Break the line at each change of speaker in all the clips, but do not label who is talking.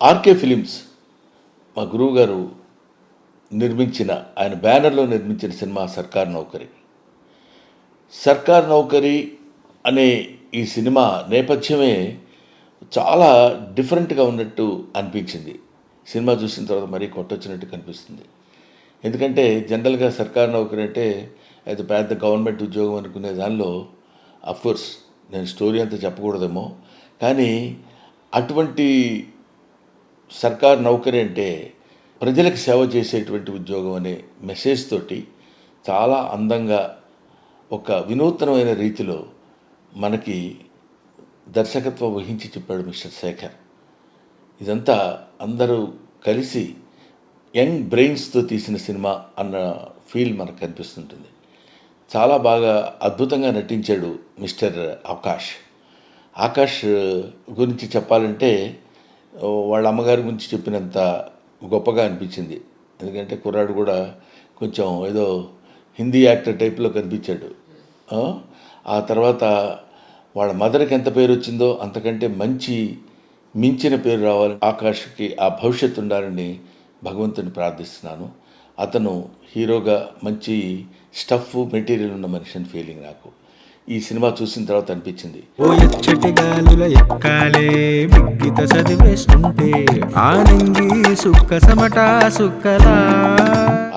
RK films మా గురువు గారు నిర్మించిన, ఆయన బ్యానర్లో నిర్మించిన సినిమా సర్కార్ నౌకరీ. సర్కార్ నౌకరీ అనే ఈ సినిమా నేపథ్యమే చాలా డిఫరెంట్గా ఉన్నట్టు అనిపించింది. సినిమా చూసిన తర్వాత మరీ కొట్టొచ్చినట్టు కనిపిస్తుంది. ఎందుకంటే జనరల్గా సర్కార్ నౌకరీ అంటే అది పెద్ద గవర్నమెంట్ ఉద్యోగం అనుకునే దానిలో అఫ్కోర్స్ నేను స్టోరీ అంతా చెప్పకూడదేమో, కానీ అటువంటి సర్కార్ నౌకరీ అంటే ప్రజలకు సేవ చేసేటువంటి ఉద్యోగం అనే మెసేజ్ తోటి చాలా అందంగా ఒక వినూత్నమైన రీతిలో మనకి దర్శకత్వం వహించి చెప్పాడు మిస్టర్ శేఖర్. ఇదంతా అందరూ కలిసి యంగ్ బ్రెయిన్స్తో తీసిన సినిమా అన్న ఫీల్ మనకు కనిపిస్తుంటుంది. చాలా బాగా అద్భుతంగా నటించాడు మిస్టర్ ఆకాష్. ఆకాష్ గురించి చెప్పాలంటే వాళ్ళ అమ్మగారి గురించి చెప్పినంత గొప్పగా అనిపించింది. ఎందుకంటే కుర్రాడు కూడా కొంచెం ఏదో హిందీ యాక్టర్ టైప్లో కనిపించాడు. ఆ తర్వాత వాళ్ళ మదర్కి ఎంత పేరు వచ్చిందో అంతకంటే మించిన పేరు రావాలని ఆకాష్కి ఆ భవిష్యత్తు ఉండాలని భగవంతుని ప్రార్థిస్తున్నాను. అతను హీరోగా మంచి స్టఫ్ మెటీరియల్ ఉన్న మనిషి అని ఫీలింగ్ నాకు ఈ సినిమా చూసిన తర్వాత అనిపించింది.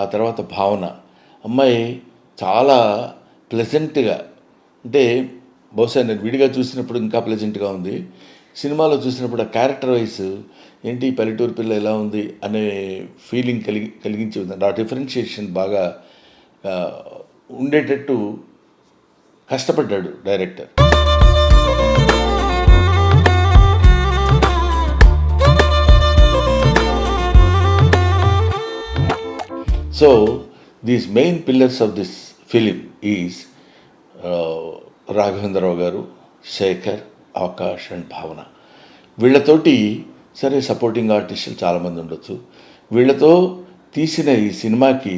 ఆ తర్వాత భావన అమ్మాయి చాలా ప్లెజెంట్గా, అంటే బహుశా నేను విడిగా చూసినప్పుడు ఇంకా ప్లెజెంట్గా ఉంది. సినిమాలో చూసినప్పుడు ఆ క్యారెక్టర్ వైజ్ ఏంటి పల్లెటూరు పిల్ల ఎలా ఉంది అనే ఫీలింగ్ కలిగించే విధంగా ఆ డిఫరెన్షియేషన్ బాగా ఉండేటట్టు కష్టపడ్డాడు director. So these main pillars of this film is Raghavendra Rao గారు, శేఖర్, ఆకాష్ అండ్ భావన. వీళ్ళతోటి సరే సపోర్టింగ్ ఆర్టిస్టులు చాలామంది ఉండొచ్చు. వీళ్ళతో తీసిన ఈ సినిమాకి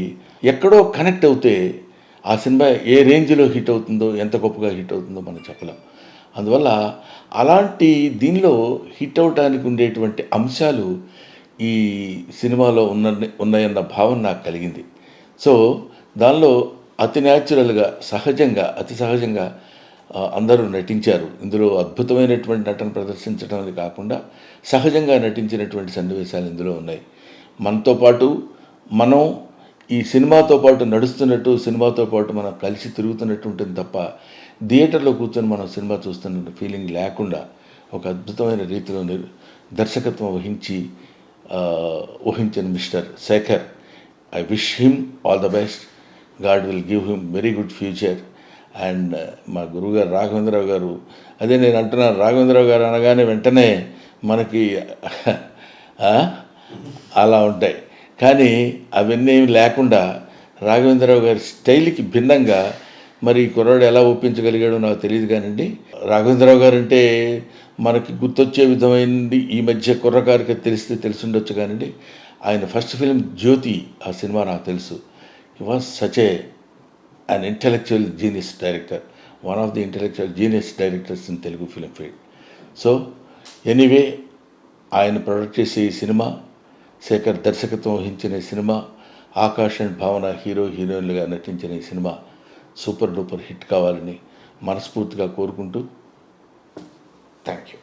ఎక్కడో కనెక్ట్ అవుతే ఆ సినిమా ఏ రేంజ్లో హిట్ అవుతుందో, ఎంత గొప్పగా హిట్ అవుతుందో మనం చెప్పలేం. అందువల్ల అలాంటి దీనిలో హిట్ అవడానికి ఉండేటువంటి అంశాలు ఈ సినిమాలో ఉన్నాయన్న భావన నాకు కలిగింది. సో దానిలో అతి న్యాచురల్గా అతి సహజంగా అందరూ నటించారు. ఇందులో అద్భుతమైనటువంటి నటన ప్రదర్శించడం అది కాకుండా సహజంగా నటించినటువంటి సన్నివేశాలు ఇందులో ఉన్నాయి. మనతో పాటు మనం ఈ సినిమాతో పాటు నడుస్తున్నట్టు, సినిమాతో పాటు మనం కలిసి తిరుగుతున్నట్టు ఉంటుంది తప్ప థియేటర్లో కూర్చొని మనం సినిమా చూస్తున్న ఫీలింగ్ లేకుండా ఒక అద్భుతమైన రీతిలో దర్శకత్వం వహించిన mister Shekhar, I wish him all the best. God will give him very good future. And మా గురువుగారు రాఘవేంద్రరావు గారు, అదే నేను అంటున్నాను, రాఘవేంద్రరావు గారు అనగానే వెంటనే మనకి అలా ఉంటాయి. కానీ అవన్నీ లేకుండా రాఘవేంద్రరావు గారి స్టైల్కి భిన్నంగా మరి కుర్రాడు ఎలా ఒప్పించగలిగాడో నాకు తెలియదు. కానివ్వండి, రాఘవేంద్రరావు గారు అంటే మనకి గుర్తొచ్చే విధమైనది ఈ మధ్య కుర్రకారికి తెలిసి ఉండొచ్చు. కానివ్వండి, ఆయన ఫస్ట్ ఫిలిం జ్యోతి, ఆ సినిమా నాకు తెలుసు. హి was such an intellectual genius director, one of the intellectual genius directors in Telugu film field. So anyway, ఆయన ప్రొడక్ట్ చేసే ఈ సినిమా, శేఖర్ దర్శకత్వం వహించిన ఈ సినిమా, ఆకాష్ అండ్ భావన హీరోయిన్లుగా నటించిన ఈ సినిమా సూపర్ డూపర్ హిట్ కావాలని మనస్ఫూర్తిగా కోరుకుంటూ థ్యాంక్ యూ.